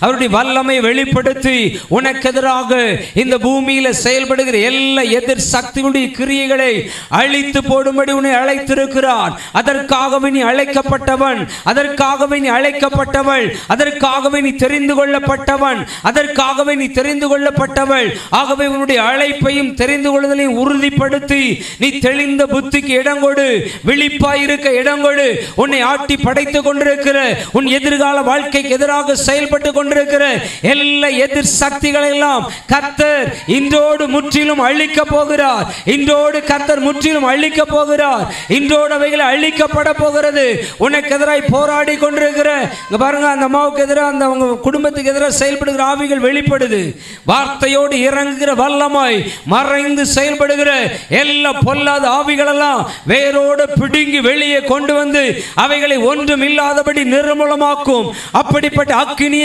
அவருடைய வல்லமை வெளிப்படுத்தி உனக்கு எதிராக இந்த பூமியில செயல்படுகிற எல்லா எதிர் சக்திகளுடைய கிரியைகளை அழித்து போடும்படி உன்னை அழைத்திருக்கிறார். அதற்காகவே நீ அழைக்கப்பட்டவன், அதற்காகவே நீ அழைக்கப்பட்டவள், அதற்காகவே நீ தெரிந்து கொள்ளப்பட்டவன், அதற்காகவே நீ தெரிந்து கொள்ளப்பட்டவள். ஆகவே உன்னுடைய அழைப்பையும் தெரிந்து கொள்ளுதலையும் உறுதிப்படுத்தி நீ தெளிந்த புத்திக்கு இடம் கொடு, விழிப்பாயிருக்க இடம் கொடு. உன்னை ஆட்டி படைத்துக் கொண்டிருக்கிற உன் எதிர்கால வாழ்க்கைக்கு எதிராக செயல்பட்டு கொண்டிருக்கிற எல்லா எதிர் சக்திகளை எல்லாம் கர்த்தர் இன்றோடு முற்றிலும் அழிக்க போகிறார். இன்றோடு கர்த்தர் முற்றிலும் அழிக்க போகிறார். இன்றோடு அவைகளை அழிக்கப்பட போகிறது. உனக்கு எதிராய் போராடி கொண்டிருக்கிற பாருங்க, அந்த அம்மாவுக்கு எதிராக, அந்த அவங்க குடும்பத்துக்கு எதிராக செயல்படுகிற ஆவிகள் வெளிப்படுது. வார்த்தையோடு இறங்குகிற வல்லமாய் மறைந்து செயல்படுகிற எல்லா பொல்லாத ஆவிகள் எல்லாம் வேரோடு பிடுங்கி வெளியே கொண்டு வந்து அவைகளை ஒன்றும் இல்லாதபடி நிர்மூலமாக்கும். அப்படிப்பட்ட அக்கினி